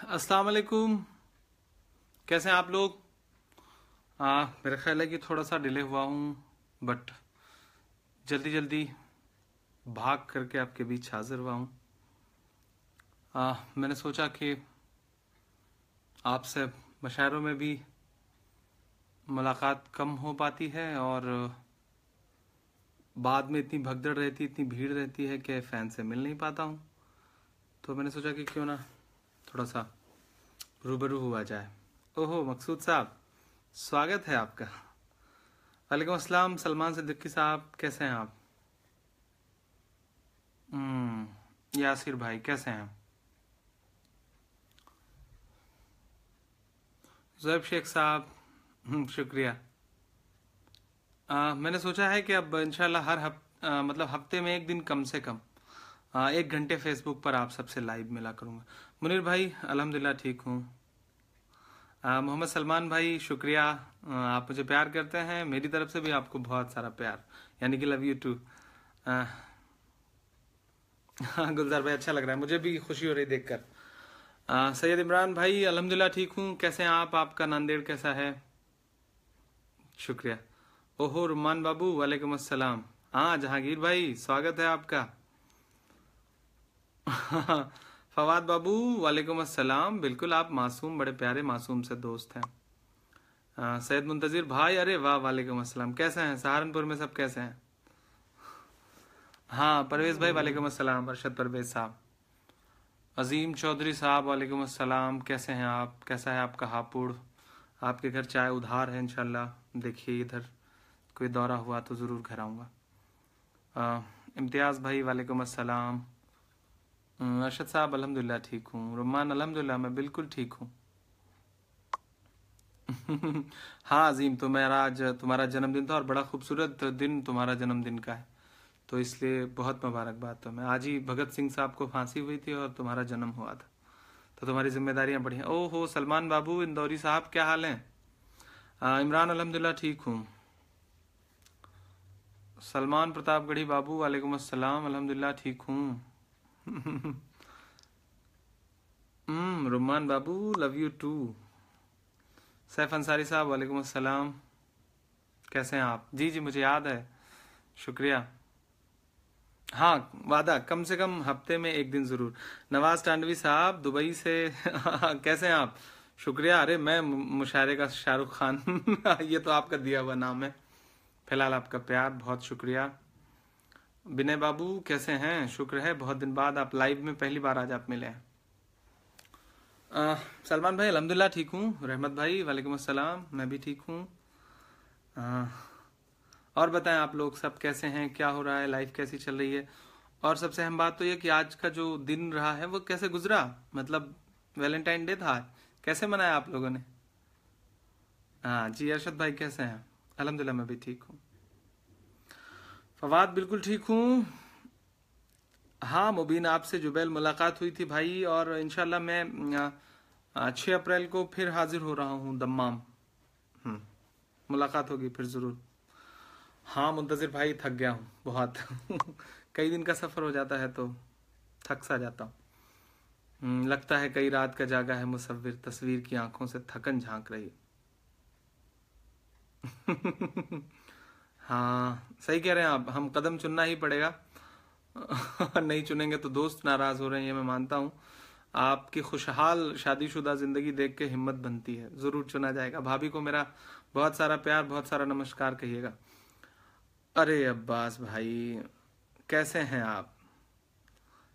अस्सलाम वालेकुम। कैसे हैं आप लोग? मेरा ख्याल है कि थोड़ा सा डिले हुआ हूँ, बट जल्दी जल्दी भाग करके आपके बीच हाजिर हुआ हूँ। मैंने सोचा कि आपसे मशायरों में भी मुलाकात कम हो पाती है और बाद में इतनी भगदड़ रहती, इतनी भीड़ रहती है कि फ़ैन से मिल नहीं पाता हूँ। तो मैंने सोचा कि क्यों ना थोड़ा सा रूबरू हुआ जाए। ओहो मकसूद साहब, स्वागत है आपका। वालेकुम अस्सलाम सलमान सिद्दीकी साहब, कैसे हैं आप? यासिर भाई कैसे हैं? ज़ुहैब शेख साहब, शुक्रिया। मैंने सोचा है कि अब इंशाल्लाह मतलब हफ्ते में एक दिन कम से कम 1 घंटे फेसबुक पर आप सबसे लाइव मिला करूँगा। मुनीर भाई अल्हम्दुलिल्लाह ठीक हूँ। मोहम्मद सलमान भाई शुक्रिया, आप मुझे प्यार करते हैं, मेरी तरफ से भी आपको बहुत सारा प्यार, यानी कि लव यू टू। गुलजार भाई अच्छा लग रहा है, मुझे भी खुशी हो रही देखकर। सैयद इमरान भाई अल्हम्दुलिल्लाह ठीक हूँ, कैसे हैं आप? आपका नांदेड़ कैसा है? शुक्रिया। ओहो रुमान बाबू वालेकुम अस्सलाम। हाँ जहांगीर भाई स्वागत है आपका। फवाद बाबू वालेकुम अस्सलाम। बिल्कुल आप मासूम, बड़े प्यारे मासूम से दोस्त हैं। सैयद मुंतजिर भाई, अरे वाह वालेकुम अस्सलाम, कैसे हैं? सहारनपुर में सब कैसे हैं? हाँ परवेज भाई वालेकुम अस्सलाम, अरशद परवेज साहब। अजीम चौधरी साहब वालेकुम अस्सलाम, कैसे हैं आप? कैसा है आपका हापुड़? आपके घर चाय उधार है इंशाल्लाह। देखिए इधर कोई दौरा हुआ तो ज़रूर घर आऊँगा। इम्तियाज़ भाई वालेकुम अस्सलाम। अरशद साहब अल्हम्दुलिल्लाह ठीक हूँ। रुमान अल्हम्दुलिल्लाह मैं बिल्कुल ठीक हूँ। हाँ अजीम, तो मेरा आज तुम्हारा जन्मदिन था और बड़ा खूबसूरत दिन तुम्हारा जन्मदिन का है, तो इसलिए बहुत मुबारकबाद। तो मैं आज ही भगत सिंह साहब को फांसी हुई थी और तुम्हारा जन्म हुआ था, तो तुम्हारी जिम्मेदारियां बढ़िया। ओहो सलमान बाबू इंदौरी साहब क्या हाल है? इमरान अल्हम्दुलिल्लाह ठीक हूँ। सलमान प्रतापगढ़ी बाबू वालेकुम अस्सलाम, अल्हम्दुलिल्लाह ठीक हूँ। रुमान बाबू love you too. Saif Ansari साहब वालेकुम अस्सलाम, कैसे हैं आप? जी जी मुझे याद है, शुक्रिया। हाँ वादा, कम से कम हफ्ते में एक दिन जरूर। नवाज टांडवी साहब दुबई से कैसे हैं आप? शुक्रिया। अरे मैं मुशायरे का शाहरुख खान ये तो आपका दिया हुआ नाम है। फिलहाल आपका प्यार, बहुत शुक्रिया। विनय बाबू कैसे हैं? शुक्र है, बहुत दिन बाद आप लाइव में पहली बार आज आप मिले हैं। सलमान भाई अल्हम्दुलिल्लाह ठीक हूँ। रहमत भाई वालेकुम अस्सलाम, मैं भी ठीक हूँ। और बताएं आप लोग सब कैसे हैं, क्या हो रहा है, लाइफ कैसी चल रही है? और सबसे अहम बात तो ये कि आज का जो दिन रहा है वो कैसे गुजरा, मतलब वैलेंटाइन डे था, कैसे मनाया आप लोगों ने? हाँ जी अरशद भाई कैसे हैं? अल्हम्दुलिल्लाह मैं भी ठीक हूँ। फवाद बिल्कुल ठीक हूँ। हाँ मुबीन, आपसे जुबैल मुलाकात हुई थी भाई, और इंशाल्लाह मैं 6 अप्रैल को फिर हाजिर हो रहा हूँ दम्माम। मुलाकात होगी फिर जरूर। हाँ मुंतजिर भाई थक गया हूँ बहुत कई दिन का सफर हो जाता है तो थक सा जाता हूँ। लगता है कई रात का जागा है मुसव्विर, तस्वीर की आंखों से थकन झांक रही है। हाँ सही कह रहे हैं आप, हम कदम चुनना ही पड़ेगा। नहीं चुनेंगे तो दोस्त नाराज हो रहे हैं, ये मैं मानता हूँ। आपकी खुशहाल शादीशुदा जिंदगी देख के हिम्मत बनती है, जरूर चुना जाएगा। भाभी को मेरा बहुत सारा प्यार, बहुत सारा नमस्कार कहिएगा। अरे अब्बास भाई कैसे हैं आप?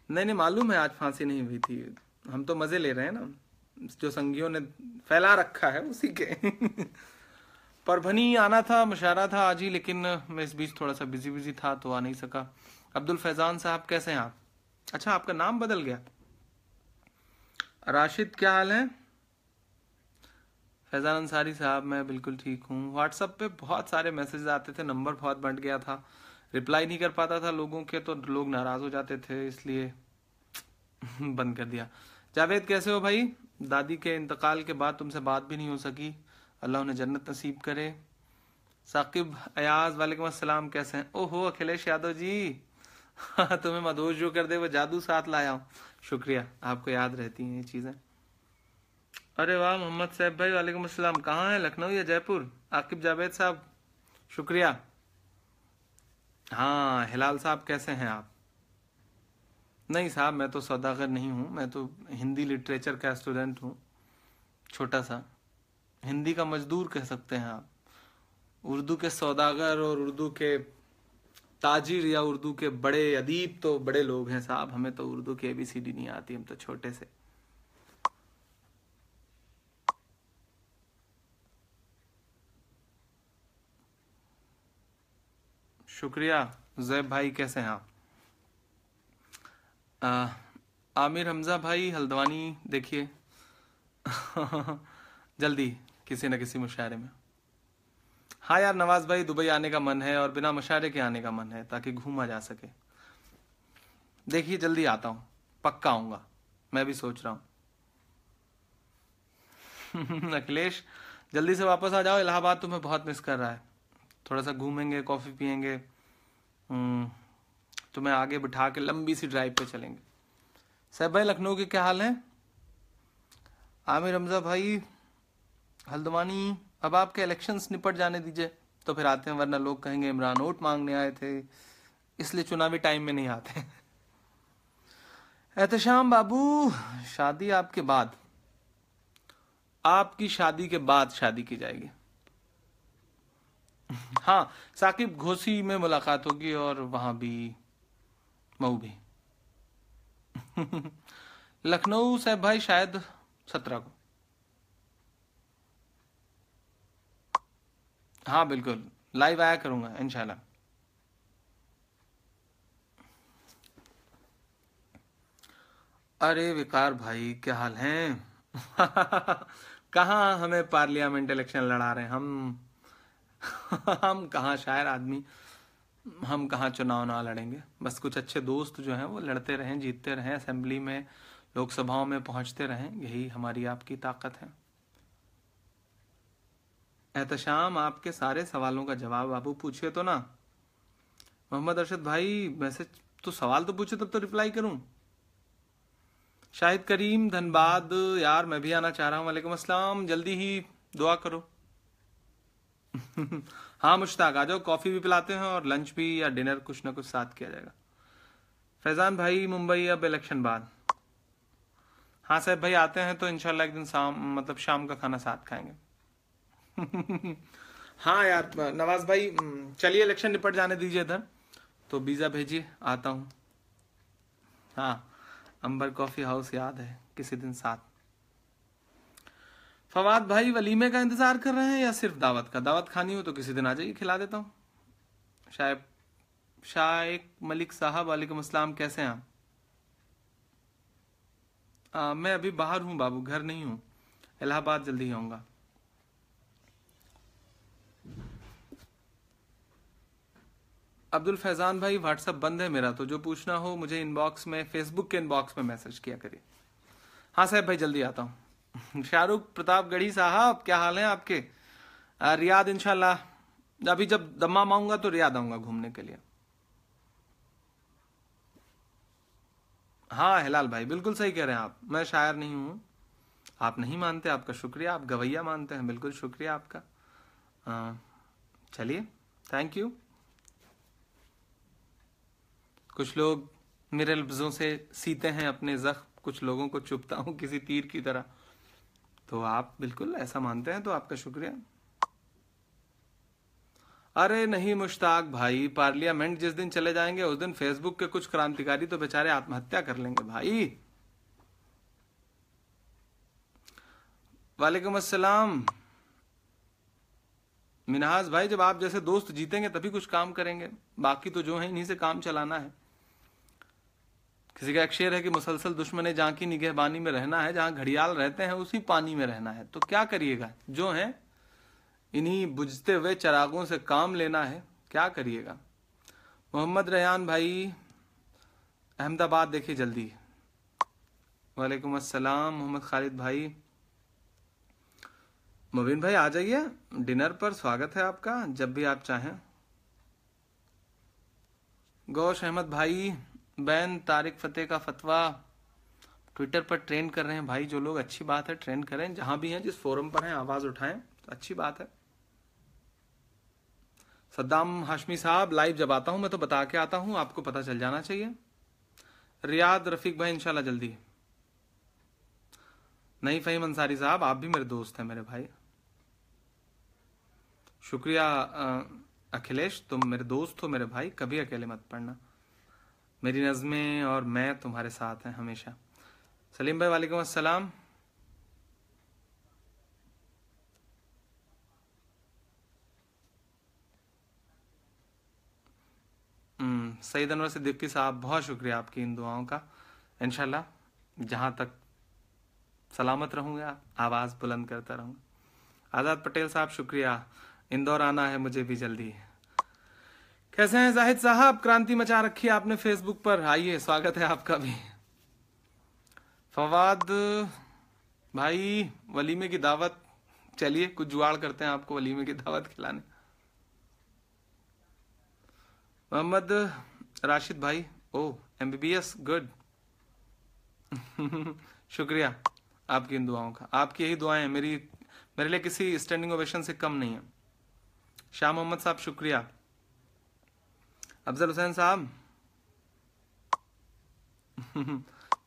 नहीं नहीं मालूम है, आज फांसी नहीं हुई थी, हम तो मजे ले रहे हैं ना, जो संगियों ने फैला रखा है उसी के। परभनी आना था, मुशायरा था आज ही, लेकिन मैं इस बीच थोड़ा सा बिजी बिजी था तो आ नहीं सका। अब्दुल फैजान साहब कैसे हैं आप? अच्छा आपका नाम बदल गया। राशिद क्या हाल है? फैजान अंसारी साहब मैं बिल्कुल ठीक हूँ। व्हाट्सएप पे बहुत सारे मैसेज आते थे, नंबर बहुत बढ़ गया था, रिप्लाई नहीं कर पाता था लोगों के, तो लोग नाराज हो जाते थे, इसलिए बंद कर दिया। जावेद कैसे हो भाई? दादी के इंतकाल के बाद तुमसे बात भी नहीं हो सकी, अल्लाह उन्हें जन्नत नसीब करे। साकिब अयाज वालेकुम अस्सलाम, कैसे हैं? ओहो अखिलेश यादव जी तुम्हें मदोश जो कर दे वो जादू साथ लाया हूँ। शुक्रिया, आपको याद रहती हैं ये चीजें। अरे वाह मोहम्मद सैफ भाई, वालेकुम अस्सलाम। कहाँ है, लखनऊ या जयपुर? आकिब जावेद साहब, शुक्रिया। हाँ हिलाल साहब, कैसे हैं आप? नहीं साहब, मैं तो सौदागर नहीं हूँ, मैं तो हिंदी लिटरेचर का स्टूडेंट हूँ, छोटा सा। हिंदी का मजदूर कह सकते हैं आप। उर्दू के सौदागर और उर्दू के ताजिर या उर्दू के बड़े अदीब तो बड़े लोग हैं साहब, हमें तो उर्दू की एबीसीडी नहीं आती, हम तो छोटे से। शुक्रिया। जैब भाई, कैसे हैं आप? आ, आमिर हमजा भाई हल्द्वानी, देखिए जल्दी किसी न किसी मुशायरे में। हाँ यार नवाज भाई, दुबई आने का मन है और बिना मुशायरे के आने का मन है, ताकि घूमा जा सके। देखिए जल्दी आता हूँ, पक्का आऊंगा, मैं भी सोच रहा हूँ। अखिलेश, जल्दी से वापस आ जाओ, इलाहाबाद तुम्हें बहुत मिस कर रहा है। थोड़ा सा घूमेंगे, कॉफ़ी पियेंगे, तुम्हें आगे बिठा के लंबी सी ड्राइव पे चलेंगे। सैफ भाई लखनऊ के क्या हाल है? आमिर हमजा भाई हल्द्वानी, अब आपके इलेक्शंस निपट जाने दीजिए तो फिर आते हैं, वरना लोग कहेंगे इमरान वोट मांगने आए थे, इसलिए चुनावी टाइम में नहीं आते। एहतशाम बाबू, शादी आपके बाद, आपकी शादी के बाद शादी की जाएगी। हाँ, साकिब घोसी में मुलाकात होगी और वहां भी मऊ भी। लखनऊ से भाई शायद 17 को। हाँ बिल्कुल, लाइव आया करूंगा इंशाल्लाह। अरे विकार भाई, क्या हाल है? कहाँ हमें पार्लियामेंट इलेक्शन लड़ा रहे हैं हम। हम कहाँ शायर आदमी, हम कहाँ चुनाव ना लड़ेंगे। बस कुछ अच्छे दोस्त जो हैं वो लड़ते रहें, जीतते रहें, असेंबली में, लोकसभाओं में पहुंचते रहें, यही हमारी आपकी ताकत है। एहतशाम, आपके सारे सवालों का जवाब बाबू पूछिए तो ना। मोहम्मद अरशद भाई, मैसेज तो, सवाल तो पूछे तब तो रिप्लाई करूं। शाहिद करीम धनबाद, यार मैं भी आना चाह रहा हूँ, वालेकुम अस्सलाम, जल्दी ही दुआ करो। हाँ मुश्ताक, आ जाओ, कॉफी भी पिलाते हैं और लंच भी या डिनर कुछ ना कुछ साथ किया जाएगा। फैजान भाई मुंबई, अब इलेक्शन बाद। हाँ साहब भाई, आते हैं तो इंशाल्लाह एक दिन शाम, मतलब शाम का खाना साथ खाएंगे। हाँ यार नवाज भाई, चलिए इलेक्शन निपट जाने दीजिए इधर, तो वीजा भेजिए, आता हूँ। हाँ, अंबर कॉफी हाउस याद है, किसी दिन साथ। फवाद भाई, वलीमे का इंतजार कर रहे हैं या सिर्फ दावत का? दावत खानी हो तो किसी दिन आ जाइए, खिला देता हूँ। शायद शाइक मलिक साहब, वालेकुम अस्सलाम, कैसे हैं आप? मैं अभी बाहर हूँ बाबू, घर नहीं हूँ, इलाहाबाद जल्दी ही आऊंगा। अब्दुल फैजान भाई, व्हाट्सअप बंद है मेरा, तो जो पूछना हो मुझे इनबॉक्स में, फेसबुक के इनबॉक्स में मैसेज किया करिए। हाँ साहब भाई, जल्दी आता हूँ। शाहरुख प्रतापगढ़ी साहब, क्या हाल है आपके? रियाद इंशाल्लाह, अभी जब दम्माम आऊंगा तो रियाद आऊंगा घूमने के लिए। हाँ हिलाल भाई, बिल्कुल सही कह रहे हैं आप, मैं शायर नहीं हूँ। आप नहीं मानते, आपका शुक्रिया, आप गवैया मानते हैं, बिल्कुल शुक्रिया आपका। चलिए, थैंक यू। कुछ लोग मेरे लफ्ज़ों से सीते हैं अपने जख्म, कुछ लोगों को चुभता हूँ किसी तीर की तरह, तो आप बिल्कुल ऐसा मानते हैं तो आपका शुक्रिया। अरे नहीं मुश्ताक भाई, पार्लियामेंट जिस दिन चले जाएंगे उस दिन फेसबुक के कुछ क्रांतिकारी तो बेचारे आत्महत्या कर लेंगे भाई। वालेकुम अस्सलाम मिनहाज भाई, जब आप जैसे दोस्त जीतेंगे तभी कुछ काम करेंगे, बाकी तो जो है इन्हीं से काम चलाना है। किसी का एक शेर है कि मुसलसल दुश्मन जहाँ की निगहबानी में रहना है, जहाँ घड़ियाल रहते हैं उसी पानी में रहना है। तो क्या करिएगा, जो है इन्हीं बुझते हुए चरागों से काम लेना है, क्या करिएगा। मोहम्मद रेहान भाई अहमदाबाद, देखिए जल्दी। वालेकुम अस्सलाम मोहम्मद खालिद भाई। मुबीन भाई आ जाइए डिनर पर, स्वागत है आपका जब भी आप चाहें। गौश अहमद भाई, बैन तारिक फतेह का फतवा ट्विटर पर ट्रेंड कर रहे हैं भाई जो लोग, अच्छी बात है, ट्रेंड करें, जहां भी हैं, जिस फोरम पर हैं आवाज उठाएं, तो अच्छी बात है। सद्दाम हाशमी साहब, लाइव जब आता हूं मैं तो बता के आता हूं, आपको पता चल जाना चाहिए। रियाद रफीक भाई इंशाल्लाह जल्दी। नहीं फहीम अंसारी साहब, आप भी मेरे दोस्त हैं मेरे भाई, शुक्रिया। अखिलेश, तुम मेरे दोस्त हो मेरे भाई, कभी अकेले मत पड़ना। मेरी नज़में और मैं तुम्हारे साथ हैं हमेशा। सलीम भाई वालेकुम अस्सलाम। सईद अनवर सिद्दीकी साहब, बहुत शुक्रिया आपकी इन दुआओं का। इंशाल्लाह जहां तक सलामत रहूंगा आवाज़ बुलंद करता रहूंगा। आज़ाद पटेल साहब शुक्रिया, इंदौर आना है मुझे भी जल्दी। कैसे हैं जाहिद साहब, क्रांति मचा रखी है आपने फेसबुक पर, आइए स्वागत है आपका भी। फवाद भाई वलीमे की दावत, चलिए कुछ जुगाड़ करते हैं आपको वलीमे की दावत खिलाने। मोहम्मद राशिद भाई, ओ MBBS गुड। शुक्रिया आपकी इन दुआओं का, आपकी यही दुआएं मेरे लिए किसी स्टैंडिंग ओवेशन से कम नहीं है। शाह मोहम्मद साहब शुक्रिया। अफजल हुसैन साहब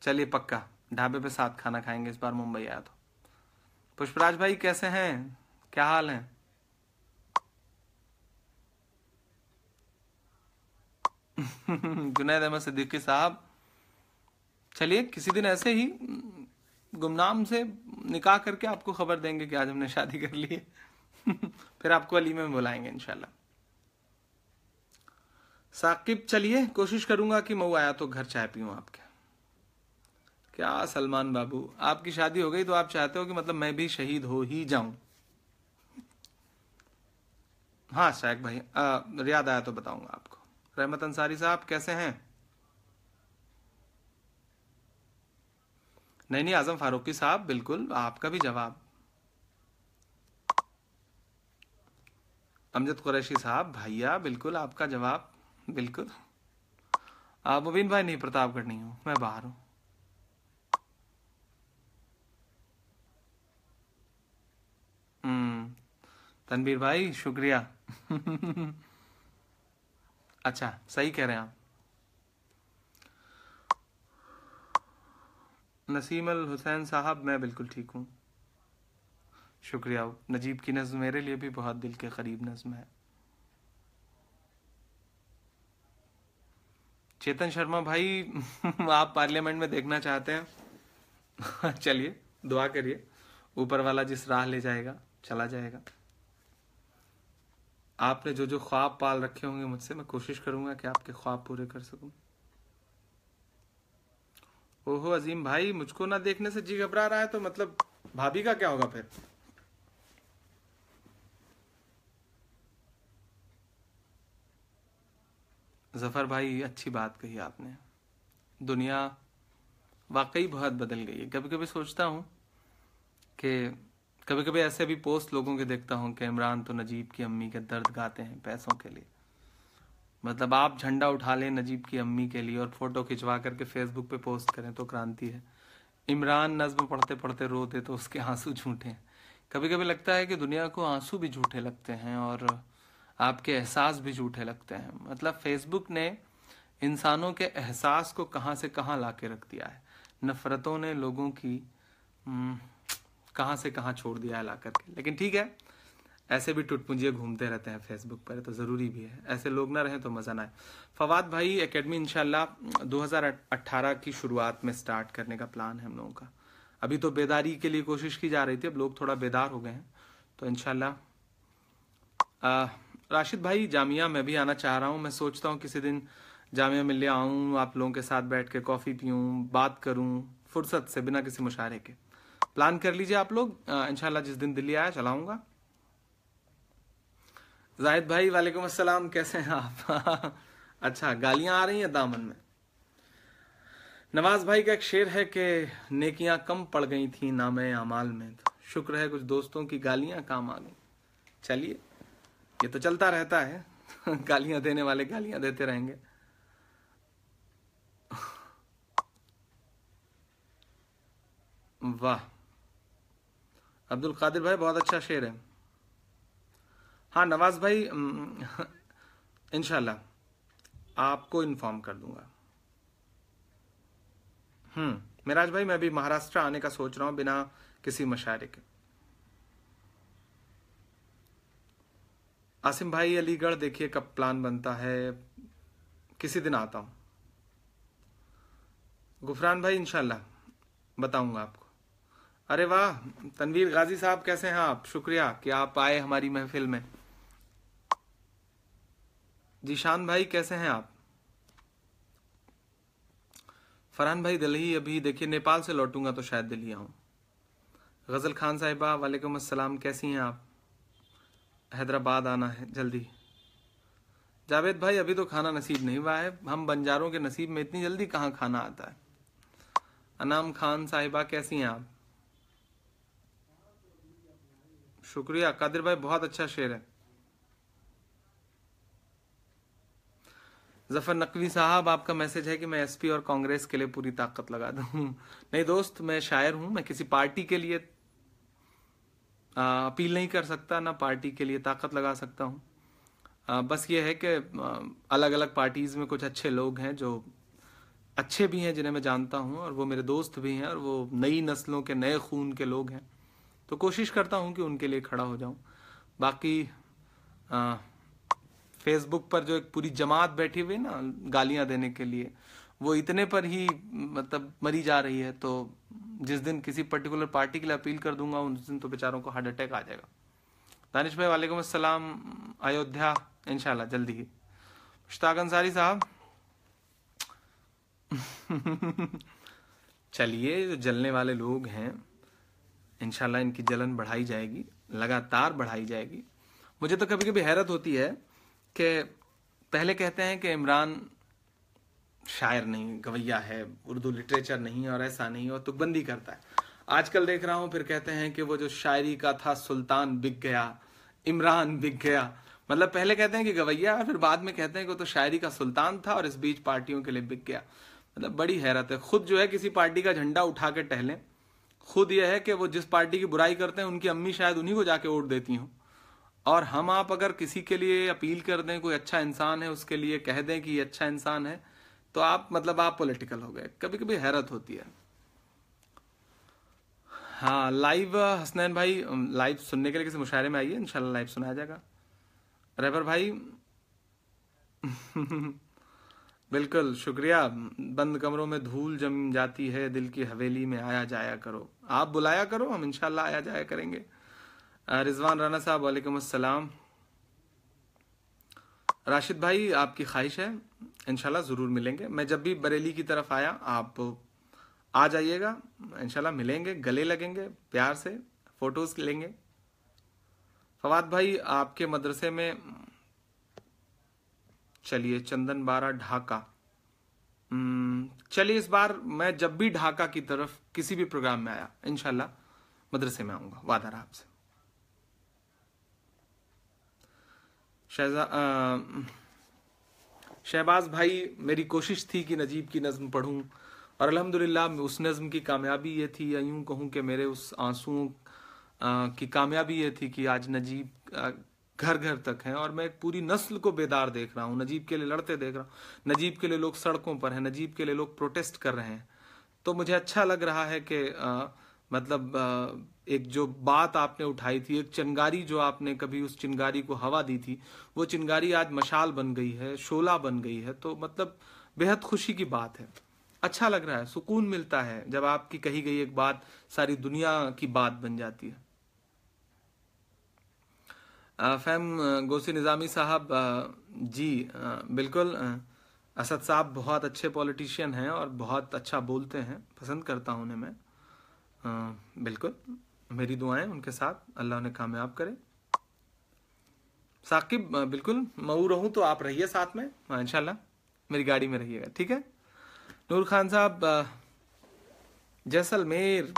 चलिए पक्का ढाबे पे साथ खाना खाएंगे इस बार मुंबई आया तो। पुष्पराज भाई कैसे हैं, क्या हाल है? जुनैद अहमद सिद्दीकी साहब, चलिए किसी दिन ऐसे ही गुमनाम से निकाह करके आपको खबर देंगे कि आज हमने शादी कर ली है। फिर आपको वलीमे में बुलाएंगे इंशाल्लाह। साकिब, चलिए कोशिश करूंगा कि मऊ आया तो घर चाय पीऊं आपके। क्या सलमान बाबू, आपकी शादी हो गई तो आप चाहते हो कि मतलब मैं भी शहीद हो ही जाऊं? हाँ शायक भाई, रियाद आया तो बताऊंगा आपको। रहमत अंसारी साहब कैसे हैं? नहीं आजम फारूकी साहब, बिल्कुल आपका भी जवाब। अमजद कुरैशी साहब, भैया बिल्कुल आपका जवाब, बिल्कुल। मुबीन भाई नहीं, प्रतापगढ़ नहीं हूं मैं, बाहर हूं। तनवीर भाई शुक्रिया। अच्छा सही कह रहे हैं आप। नसीम अल हुसैन साहब, मैं बिल्कुल ठीक हूँ, शुक्रिया। नजीब की नज़्म मेरे लिए भी बहुत दिल के करीब नज़्म है। चेतन शर्मा भाई, आप पार्लियामेंट में देखना चाहते हैं? चलिए दुआ करिए, ऊपर वाला जिस राह ले जाएगा चला जाएगा। आपने जो जो ख्वाब पाल रखे होंगे मुझसे, मैं कोशिश करूंगा कि आपके ख्वाब पूरे कर सकूं। ओहो अजीम भाई, मुझको ना देखने से जी घबरा रहा है तो मतलब भाभी का क्या होगा फिर? जफर भाई अच्छी बात कही आपने, दुनिया वाकई बहुत बदल गई है। कभी कभी सोचता हूँ कि कभी कभी ऐसे भी पोस्ट लोगों के देखता हूँ कि इमरान तो नजीब की अम्मी के दर्द गाते हैं पैसों के लिए। मतलब आप झंडा उठा लें नजीब की अम्मी के लिए और फोटो खिंचवा करके फेसबुक पे पोस्ट करें तो क्रांति है। इमरान नज्म पढ़ते पढ़ते रो दे तो उसके आंसू झूठे हैं। कभी कभी लगता है कि दुनिया को आंसू भी झूठे लगते हैं और आपके एहसास भी झूठे लगते हैं। मतलब फेसबुक ने इंसानों के एहसास को कहाँ से कहाँ ला के रख दिया है। नफरतों ने लोगों की कहाँ से कहाँ छोड़ दिया है ला करके। लेकिन ठीक है, ऐसे भी टुटपुंजिए घूमते रहते हैं फेसबुक पर, तो ज़रूरी भी है, ऐसे लोग ना रहें तो मज़ा ना आए। फवाद भाई, एकेडमी इंशाल्लाह 2018 की शुरुआत में स्टार्ट करने का प्लान है हम लोगों का। अभी तो बेदारी के लिए कोशिश की जा रही थी, अब लोग थोड़ा बेदार हो गए हैं तो इंशाल्लाह। राशिद भाई, जामिया मैं भी आना चाह रहा हूँ। मैं सोचता हूँ किसी दिन जामिया मिल आऊँ, आप लोगों के साथ बैठ के कॉफ़ी पीऊँ, बात करूँ फुर्सत से, बिना किसी मुशारे के। प्लान कर लीजिए आप लोग, इंशाल्लाह जिस दिन दिल्ली आया चलाऊंगा। जाहिद भाई वालेकुम अस्सलाम, कैसे हैं आप? अच्छा, गालियां आ रही हैं दामन में। नवाज भाई का एक शेर है कि नेकियां कम पड़ गई थी नामे अमाल में, तो शुक्र है कुछ दोस्तों की गालियां काम आ गई। चलिए ये तो चलता रहता है। गालियां देने वाले गालियां देते रहेंगे। वाह अब्दुल कादिर भाई, बहुत अच्छा शेर है। हाँ नवाज भाई, इंशाल्लाह आपको इन्फॉर्म कर दूंगा। मिराज भाई, मैं भी महाराष्ट्र आने का सोच रहा हूँ बिना किसी मशारे के। आसिम भाई अलीगढ़ देखिए कब प्लान बनता है, किसी दिन आता हूँ। गुफरान भाई इंशाल्लाह बताऊंगा आपको। अरे वाह तनवीर गाजी साहब, कैसे हैं आप? शुक्रिया कि आप आए हमारी महफिल में। जीशान भाई कैसे हैं आप? फरहान भाई दिल्ली, अभी देखिए नेपाल से लौटूंगा तो शायद दिल्ली आऊं। गजल खान साहिबा वालेकुम अस्सलाम, कैसी हैं आप? हैदराबाद आना है जल्दी। जावेद भाई अभी तो खाना नसीब नहीं हुआ है, हम बंजारों के नसीब में इतनी जल्दी कहाँ खाना आता है। अनाम खान साहिबा कैसी हैं आप? शुक्रिया कादिर भाई, बहुत अच्छा शेर है। जफर नकवी साहब, आपका मैसेज है कि मैं एसपी और कांग्रेस के लिए पूरी ताकत लगा दूं। नहीं दोस्त, मैं शायर हूं, मैं किसी पार्टी के लिए अपील नहीं कर सकता, ना पार्टी के लिए ताकत लगा सकता हूं। बस ये है कि अलग अलग पार्टीज में कुछ अच्छे लोग हैं जो अच्छे भी हैं, जिन्हें मैं जानता हूं, और वो मेरे दोस्त भी हैं, और वो नई नस्लों के नए खून के लोग हैं, तो कोशिश करता हूं कि उनके लिए खड़ा हो जाऊं। बाकी फेसबुक पर जो एक पूरी जमात बैठी हुई ना गालियां देने के लिए, वो इतने पर ही मतलब मरी जा रही है, तो जिस दिन किसी पर्टिकुलर पार्टी के लिए अपील कर दूंगा उस दिन तो बेचारों को हार्ट अटैक आ जाएगा। दानिश भाई वालेकुम अस्सलाम, अयोध्या इंशाल्लाह जल्दी ही। मुश्ताक अंसारी साहब चलिए, जो जलने वाले लोग हैं इंशाल्लाह इनकी जलन बढ़ाई जाएगी, लगातार बढ़ाई जाएगी। मुझे तो कभी कभी हैरत होती है कि पहले कहते हैं कि इमरान शायर नहीं, गवैया है, उर्दू लिटरेचर नहीं, और ऐसा नहीं, और तुकबंदी करता है। आजकल देख रहा हूं फिर कहते हैं कि वो जो शायरी का था सुल्तान बिक गया, इमरान बिक गया। मतलब पहले कहते हैं कि गवैया, फिर बाद में कहते हैं कि वो तो शायरी का सुल्तान था और इस बीच पार्टियों के लिए बिक गया। मतलब बड़ी हैरत है। खुद जो है किसी पार्टी का झंडा उठा के टहलें, खुद यह है कि वो जिस पार्टी की बुराई करते हैं उनकी अम्मी शायद उन्हीं को जाके वोट देती हूँ, और हम आप अगर किसी के लिए अपील कर दें, कोई अच्छा इंसान है उसके लिए कह दें कि ये अच्छा इंसान है, तो आप मतलब आप पॉलिटिकल हो गए। कभी कभी हैरत होती है। हाँ लाइव हसनैन भाई, लाइव सुनने के लिए किसी मुशायरे में आइए, इंशाल्लाह लाइव सुनाया जाएगा। रहबर भाई बिल्कुल शुक्रिया। बंद कमरों में धूल जम जाती है, दिल की हवेली में आया जाया करो। आप बुलाया करो, हम इंशाल्लाह आया जाया करेंगे। रिजवान राना साहब वालेकुम अस्सलाम। राशिद भाई आपकी ख्वाहिश है, इंशाल्लाह ज़रूर मिलेंगे। मैं जब भी बरेली की तरफ आया आप आ जाइएगा, इंशाल्लाह मिलेंगे, गले लगेंगे, प्यार से फोटोज लेंगे। फवाद भाई आपके मदरसे में, चलिए चंदन बारा ढाका, चलिए इस बार मैं जब भी ढाका की तरफ किसी भी प्रोग्राम में आया इंशाल्लाह मदरसे में आऊंगा, वादा रहा आपसे। शहबाज भाई, मेरी कोशिश थी कि नजीब की नज्म पढ़ूं, और अल्हम्दुलिल्लाह उस नज्म की कामयाबी ये थी, या यूं कहूं कि मेरे उस आंसुओं की कामयाबी ये थी कि आज नजीब घर घर तक हैं, और मैं एक पूरी नस्ल को बेदार देख रहा हूँ, नजीब के लिए लड़ते देख रहा हूँ, नजीब के लिए लोग सड़कों पर हैं, नजीब के लिए लोग प्रोटेस्ट कर रहे हैं। तो मुझे अच्छा लग रहा है कि मतलब एक जो बात आपने उठाई थी, एक चिंगारी जो आपने कभी उस चिंगारी को हवा दी थी, वो चिंगारी आज मशाल बन गई है, शोला बन गई है। तो मतलब बेहद खुशी की बात है, अच्छा लग रहा है, सुकून मिलता है जब आपकी कही गई एक बात सारी दुनिया की बात बन जाती है। फैम गोसी निज़ामी साहब, जी बिल्कुल, असद साहब बहुत अच्छे पॉलिटिशियन हैं और बहुत अच्छा बोलते हैं, पसंद करता हूं उन्हें मैं। बिल्कुल मेरी दुआएं उनके साथ, अल्लाह उन्हें कामयाब करे। साकिब बिल्कुल, मऊ रहूं तो आप रहिए साथ में, इंशाल्लाह मेरी गाड़ी में रहिएगा, ठीक है। नूर खान साहब जैसलमेर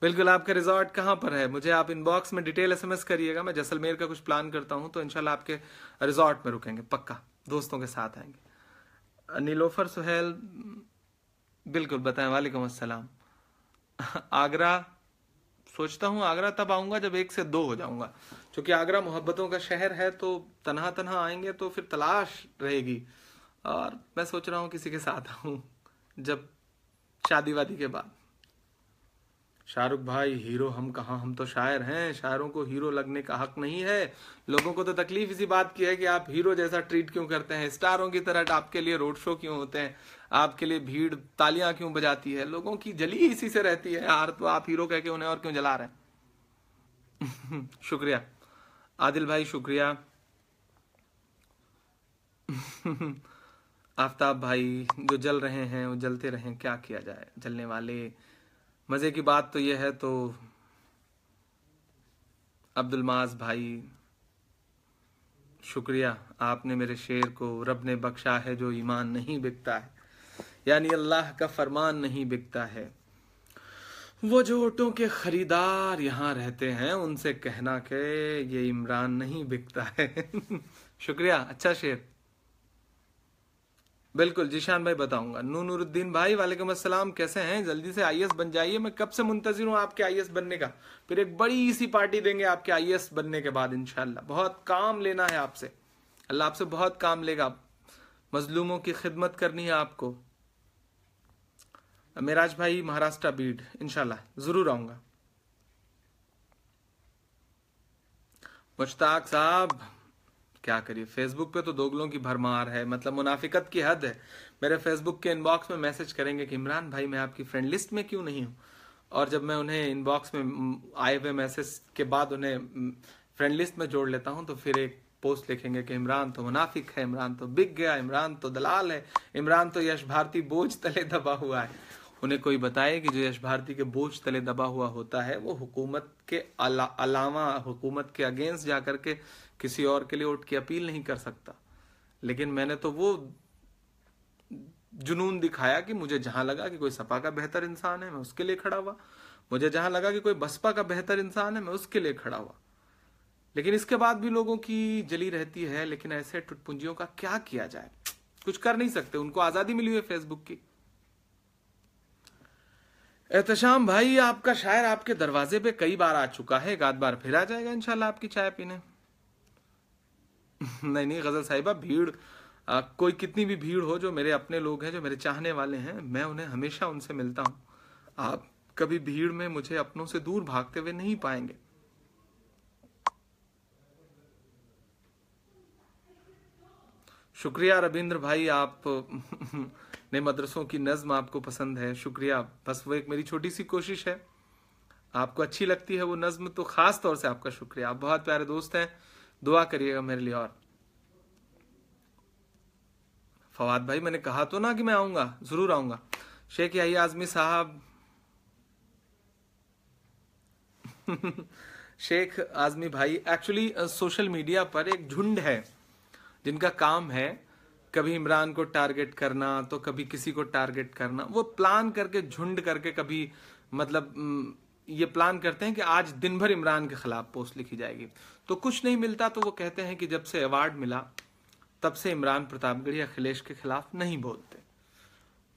बिल्कुल, आपका रिजॉर्ट कहाँ पर है? मुझे आप इनबॉक्स में डिटेल एसएमएस करिएगा, मैं जैसलमेर का कुछ प्लान करता हूँ तो इंशाल्लाह आपके रिजॉर्ट में रुकेंगे, पक्का दोस्तों के साथ आएंगे। नीलोफर सुहेल बिल्कुल बताएं, वालेकुम अस्सलाम। आगरा सोचता हूँ आगरा तब आऊंगा जब 1 से 2 हो जाऊंगा, क्योंकि आगरा मोहब्बतों का शहर है, तो तन्हा तन्हा आएंगे तो फिर तलाश रहेगी। और मैं सोच रहा हूँ किसी के साथ आऊं जब शादी वादी के बाद। शाहरुख भाई हीरो हम कहाँ, हम तो शायर हैं, शायरों को हीरो लगने का हक नहीं है। लोगों को तो तकलीफ इसी बात की है कि आप हीरो जैसा ट्रीट क्यों करते हैं, स्टारों की तरह आपके लिए रोड शो क्यों होते हैं, आपके लिए भीड़ तालियां क्यों बजाती है, लोगों की जली इसी से रहती है यार, तो आप हीरो कह के उन्हें और क्यों जला रहे हैं। शुक्रिया आदिल भाई, शुक्रिया। आफ्ताब भाई, जो जल रहे हैं वो जलते रहें, क्या किया जाए, जलने वाले। मजे की बात तो यह है, तो अब्दुल माज भाई शुक्रिया, आपने मेरे शेर को, रब ने बख्शा है जो ईमान नहीं बिकता है, यानी अल्लाह का फरमान नहीं बिकता है। वो जो ओटों के खरीदार यहाँ रहते हैं उनसे कहना के ये इमरान नहीं बिकता है। शुक्रिया, अच्छा शेर। बिल्कुल जीशान भाई बताऊंगा। नूरुद्दीन भाई वालेकुम अस्सलाम, कैसे हैं? जल्दी से आईएएस बन जाइए, मैं कब से मुंतजिर हूं आपके आईएएस बनने का। फिर एक बड़ी सी पार्टी देंगे आपके आईएएस बनने के बाद इंशाल्लाह। बहुत काम लेना है आपसे, अल्लाह आपसे बहुत काम लेगा, मजलूमों की खिदमत करनी है आपको। मेराज भाई महाराष्ट्र बीड, इंशाल्लाह जरूर आऊंगा। मुश्ताक साहब क्या करिए, फेसबुक पे तो दोगलों की भरमार है, मतलब मुनाफिकत की हद है। मेरे फेसबुक के इनबॉक्स में मैसेज करेंगे कि इमरान भाई मैं आपकी फ्रेंड लिस्ट में क्यों नहीं हूँ, और जब मैं उन्हें इनबॉक्स में आए हुए मैसेज के बाद उन्हें फ्रेंड लिस्ट में जोड़ लेता हूँ, तो फिर एक पोस्ट लिखेंगे कि इमरान तो मुनाफिक है, इमरान तो बिक गया, इमरान तो दलाल है, इमरान तो यश भारती बोझ तले दबा हुआ है। उन्हें कोई बताए कि जो यश भारती के बोझ तले दबा हुआ होता है वो हुकूमत के अलावा हुकूमत के अगेंस्ट जाकर के किसी और के लिए वोट की अपील नहीं कर सकता। लेकिन मैंने तो वो जुनून दिखाया कि मुझे जहां लगा कि कोई सपा का बेहतर इंसान है मैं उसके लिए खड़ा हुआ, मुझे जहां लगा कि कोई बसपा का बेहतर इंसान है मैं उसके लिए खड़ा हुआ। लेकिन इसके बाद भी लोगों की जली रहती है। लेकिन ऐसे टुटपुंजियों का क्या किया जाए, कुछ कर नहीं सकते, उनको आजादी मिली है फेसबुक की। एहतशाम भाई आपका शायर आपके दरवाजे पे कई बार आ चुका है, एक आध बार फिर आ जाएगा इंशाल्लाह आपकी चाय पीने। नहीं नहीं गजल साहिबा, भीड़ कोई कितनी भी भीड़ हो, जो मेरे अपने लोग हैं, जो मेरे चाहने वाले हैं, मैं उन्हें हमेशा उनसे मिलता हूं। आप कभी भीड़ में मुझे अपनों से दूर भागते हुए नहीं पाएंगे। शुक्रिया रविंद्र भाई, आप ने मदरसों की नज्म आपको पसंद है, शुक्रिया। बस वो एक मेरी छोटी सी कोशिश है, आपको अच्छी लगती है वो नज्म, तो खास तौर से आपका शुक्रिया। आप बहुत प्यारे दोस्त हैं, दुआ करिएगा मेरे लिए। और फवाद भाई मैंने कहा तो ना कि मैं आऊंगा, जरूर आऊंगा। शेख याहिया आजमी साहब शेख आजमी भाई, एक्चुअली सोशल मीडिया पर एक झुंड है जिनका काम है कभी इमरान को टारगेट करना तो कभी किसी को टारगेट करना। वो प्लान करके झुंड करके कभी मतलब ये प्लान करते हैं कि आज दिन भर इमरान के खिलाफ पोस्ट लिखी जाएगी, तो कुछ नहीं मिलता तो वो कहते हैं कि जब से अवार्ड मिला तब से इमरान प्रतापगढ़ या अखिलेश के खिलाफ नहीं बोलते।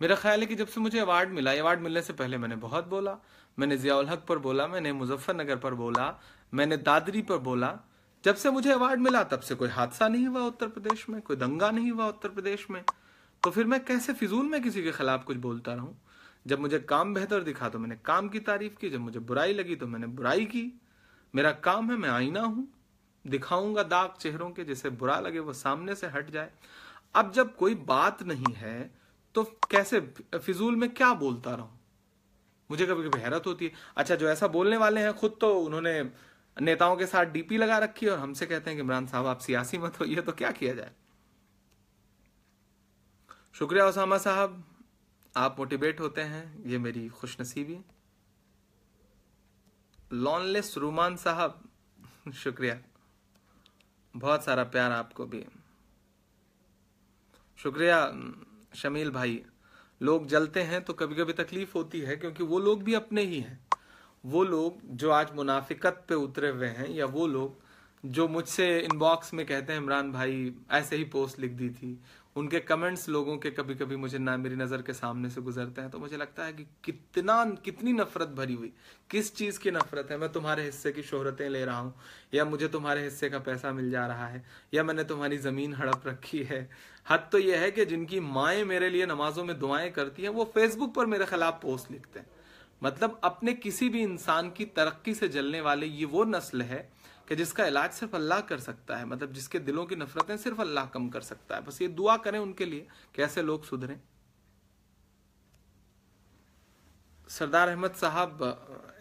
मेरा ख्याल है कि जब से मुझे अवार्ड मिला, अवार्ड मिलने से पहले मैंने बहुत बोला, मैंने जियाउल हक पर बोला, मैंने मुजफ्फरनगर पर बोला, मैंने दादरी पर बोला। जब से मुझे अवार्ड मिला तब से कोई हादसा नहीं हुआ उत्तर प्रदेश में, कोई दंगा नहीं हुआ उत्तर प्रदेश में, तो फिर मैं कैसे फिजूल में किसी के खिलाफ कुछ बोलता रहूं। जब मुझे काम बेहतर दिखा तो मैंने काम की तारीफ की, जब मुझे बुराई लगी तो मैंने बुराई की। मेरा काम है, मैं आईना हूं, दिखाऊंगा दाग चेहरों के, जिसे बुरा लगे वो सामने से हट जाए। अब जब कोई बात नहीं है तो कैसे फिजूल में क्या बोलता रहूं, मुझे कभी कभी हैरत होती है। अच्छा, जो ऐसा बोलने वाले हैं खुद तो उन्होंने नेताओं के साथ डीपी लगा रखी है और हमसे कहते हैं कि इमरान साहब आप सियासी मत होइए, तो क्या किया जाए। शुक्रिया उसामा साहब, आप मोटिवेट होते हैं, ये मेरी खुशनसीबी। लॉनलेस रूमान साहब शुक्रिया, बहुत सारा प्यार आपको भी। शुक्रिया शमील भाई। लोग जलते हैं तो कभी कभी तकलीफ होती है, क्योंकि वो लोग भी अपने ही हैं। वो लोग जो आज मुनाफिकत पे उतरे हुए हैं, या वो लोग जो मुझसे इनबॉक्स में कहते हैं इमरान भाई ऐसे ही पोस्ट लिख दी थी, उनके कमेंट्स लोगों के कभी कभी मुझे ना मेरी नज़र के सामने से गुजरते हैं तो मुझे लगता है कि कितनी नफरत भरी हुई, किस चीज़ की नफरत है। मैं तुम्हारे हिस्से की शोहरतें ले रहा हूँ, या मुझे तुम्हारे हिस्से का पैसा मिल जा रहा है, या मैंने तुम्हारी ज़मीन हड़प रखी है। हद तो यह है कि जिनकी माएँ मेरे लिए नमाजों में दुआएं करती हैं वो फेसबुक पर मेरे खिलाफ पोस्ट लिखते हैं। मतलब अपने किसी भी इंसान की तरक्की से जलने वाले ये वो नस्ल है कि जिसका इलाज सिर्फ अल्लाह कर सकता है। मतलब जिसके दिलों की नफरतें सिर्फ अल्लाह कम कर सकता है। बस ये दुआ करें उनके लिए कि ऐसे लोग सुधरें। सरदार अहमद साहब,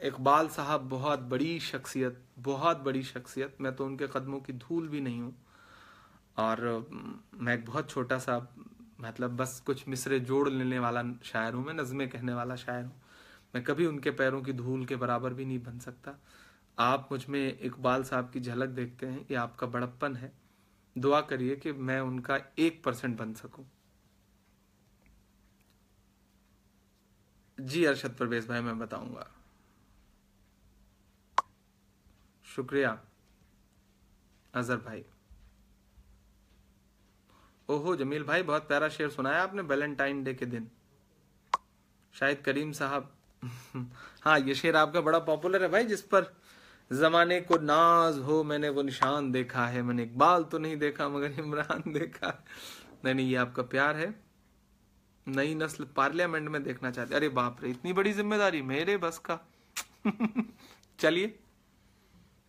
इकबाल साहब बहुत बड़ी शख्सियत, बहुत बड़ी शख्सियत। मैं तो उनके कदमों की धूल भी नहीं हूँ। और मैं एक बहुत छोटा सा, मतलब बस कुछ मिसरे जोड़ लेने वाला शायर हूँ, मैं नज़में कहने वाला शायर हूँ। मैं कभी उनके पैरों की धूल के बराबर भी नहीं बन सकता। आप मुझ में इकबाल साहब की झलक देखते हैं, ये आपका बड़प्पन है। दुआ करिए कि मैं उनका 1% बन सकूं। जी अरशद परवेज भाई, मैं बताऊंगा। शुक्रिया अजहर भाई। ओहो जमील भाई, बहुत प्यारा शेर सुनाया आपने वैलेंटाइन डे के दिन। शाहिद करीम साहब हाँ, ये शेर आपका बड़ा पॉपुलर है भाई, जिस पर जमाने को नाज हो मैंने वो निशान देखा है, मैंने इकबाल तो नहीं देखा मगर इमरान देखा। नहीं नहीं, ये आपका प्यार है। नई नस्ल पार्लियामेंट में देखना चाहते। अरे बाप रे, इतनी बड़ी जिम्मेदारी मेरे बस का चलिए,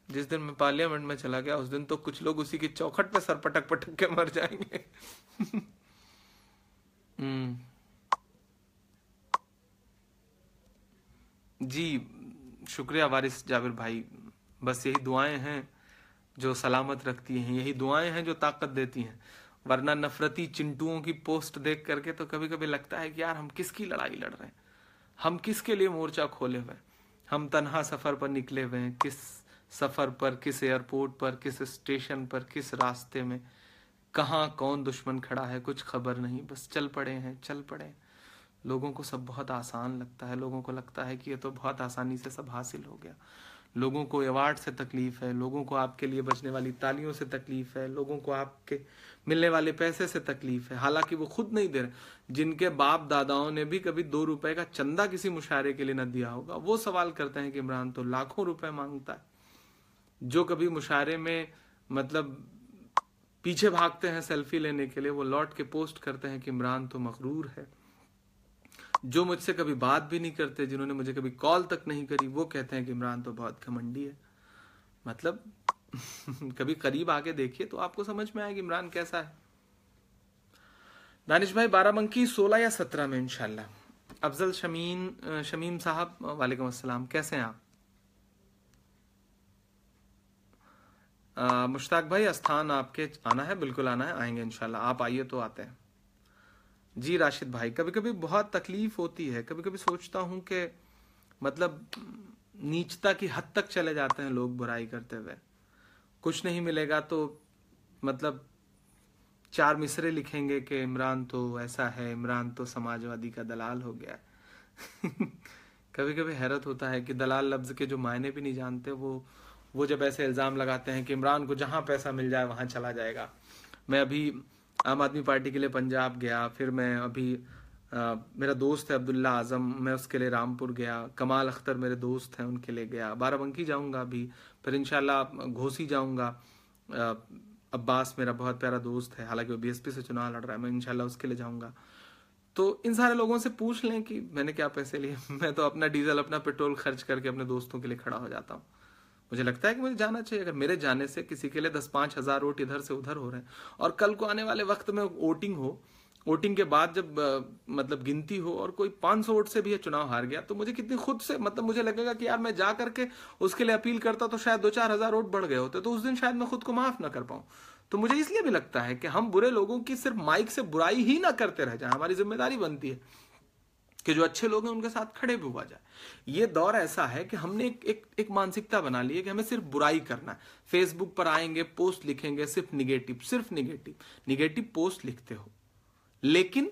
जिस दिन मैं पार्लियामेंट में चला गया उस दिन तो कुछ लोग उसी की चौखट पे सर पटक पटक के मर जाएंगे। जी शुक्रिया वारिस जाबिर भाई। बस यही दुआएं हैं जो सलामत रखती हैं, यही दुआएं हैं जो ताकत देती हैं। वरना नफरती चिंटुओं की पोस्ट देख करके तो कभी कभी लगता है कि यार हम किसकी लड़ाई लड़ रहे हैं, हम किसके लिए मोर्चा खोले हुए हैं। हम तन्हा सफर पर निकले हुए हैं, किस सफर पर, किस एयरपोर्ट पर, किस स्टेशन पर, किस रास्ते में, कहाँ कौन दुश्मन खड़ा है कुछ खबर नहीं, बस चल पड़े हैं, चल पड़े हैं। लोगों को सब बहुत आसान लगता है, लोगों को लगता है कि ये तो बहुत आसानी से सब हासिल हो गया। लोगों को अवार्ड से तकलीफ है, लोगों को आपके लिए बजने वाली तालियों से तकलीफ है, लोगों को आपके मिलने वाले पैसे से तकलीफ है, हालांकि वो खुद नहीं दे रहे। जिनके बाप दादाओं ने भी कभी 2 रुपए का चंदा किसी मुशायरे के लिए न दिया होगा, वो सवाल करते हैं कि इमरान तो लाखों रुपए मांगता है। जो कभी मुशायरे में मतलब पीछे भागते हैं सेल्फी लेने के लिए, वो लौट के पोस्ट करते हैं कि इमरान तो मगरूर है। जो मुझसे कभी बात भी नहीं करते, जिन्होंने मुझे कभी कॉल तक नहीं करी, वो कहते हैं कि इमरान तो बहुत घमंडी है। मतलब कभी करीब आके देखिए तो आपको समझ में आएगा इमरान कैसा है। दानिश भाई बाराबंकी 16 या 17 में इंशाल्लाह। अफजल शमीम साहब वालेकुम अस्सलाम, कैसे हैं आप? मुश्ताक भाई अस्थान आपके आना है? बिल्कुल आना है, आएंगे इंशाल्लाह। आप आइए तो आते हैं। जी राशिद भाई, कभी कभी बहुत तकलीफ होती है, कभी कभी सोचता हूं कि मतलब नीचता की हद तक चले जाते हैं लोग बुराई करते हुए। कुछ नहीं मिलेगा तो मतलब 4 मिसरे लिखेंगे कि इमरान तो ऐसा है, इमरान तो समाजवादी का दलाल हो गया है। कभी कभी हैरत होता है कि दलाल लफ्ज के जो मायने भी नहीं जानते, वो जब ऐसे इल्जाम लगाते हैं कि इमरान को जहां पैसा मिल जाए वहां चला जाएगा। मैं अभी आम आदमी पार्टी के लिए पंजाब गया, फिर मैं अभी मेरा दोस्त है अब्दुल्ला आजम, मैं उसके लिए रामपुर गया। कमाल अख्तर मेरे दोस्त हैं, उनके लिए गया। बाराबंकी जाऊंगा अभी, फिर इंशाल्लाह घोसी जाऊंगा। अब्बास मेरा बहुत प्यारा दोस्त है, हालांकि वो बीएसपी से चुनाव लड़ रहा है, मैं इंशाल्लाह उसके लिए जाऊंगा। तो इन सारे लोगों से पूछ लें कि मैंने क्या पैसे लिए। मैं तो अपना डीजल अपना पेट्रोल खर्च करके अपने दोस्तों के लिए खड़ा हो जाता हूँ। मुझे लगता है कि मुझे जाना चाहिए। अगर मेरे जाने से किसी के लिए 10-5 हजार वोट इधर से उधर हो रहे हैं, और कल को आने वाले वक्त में वोटिंग हो, वोटिंग के बाद जब मतलब गिनती हो और कोई 500 वोट से भी चुनाव हार गया, तो मुझे कितनी खुद से मतलब मुझे लगेगा कि यार मैं जा करके उसके लिए अपील करता तो शायद 2-4 हजार वोट बढ़ गए होते, तो उस दिन शायद मैं खुद को माफ ना कर पाऊं। तो मुझे इसलिए भी लगता है कि हम बुरे लोगों की सिर्फ माइक से बुराई ही ना करते रह जाए, हमारी जिम्मेदारी बनती है कि जो अच्छे लोग हैं उनके साथ खड़े भी हुआ जाए। ये दौर ऐसा है कि हमने एक मानसिकता बना ली है कि हमें सिर्फ बुराई करना है। फेसबुक पर आएंगे, पोस्ट लिखेंगे सिर्फ निगेटिव, सिर्फ निगेटिव पोस्ट लिखते हो, लेकिन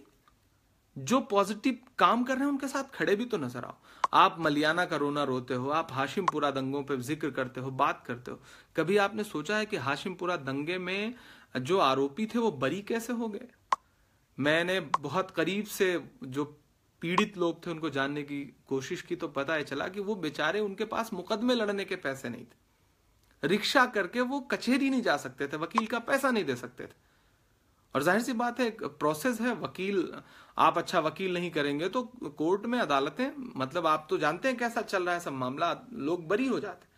जो पॉजिटिव काम कर रहे हैं उनके साथ खड़े भी तो नजर आओ। आप मलियाना का रोना रोते हो, आप हाशिमपुरा दंगों पे जिक्र करते हो, बात करते हो। कभी आपने सोचा है कि हाशिमपुरा दंगे में जो आरोपी थे वो बरी कैसे हो गए? मैंने बहुत करीब से जो पीड़ित लोग थे उनको जानने की कोशिश की, तो पता है चला कि वो बेचारे, उनके पास मुकदमे लड़ने के पैसे नहीं थे। रिक्शा करके वो कचहरी नहीं जा सकते थे, वकील का पैसा नहीं दे सकते थे। और जाहिर सी बात है, प्रोसेस है, वकील, आप अच्छा वकील नहीं करेंगे तो कोर्ट में, अदालतें, मतलब आप तो जानते हैं कैसा चल रहा है सब मामला, लोग बरी हो जाते हैं।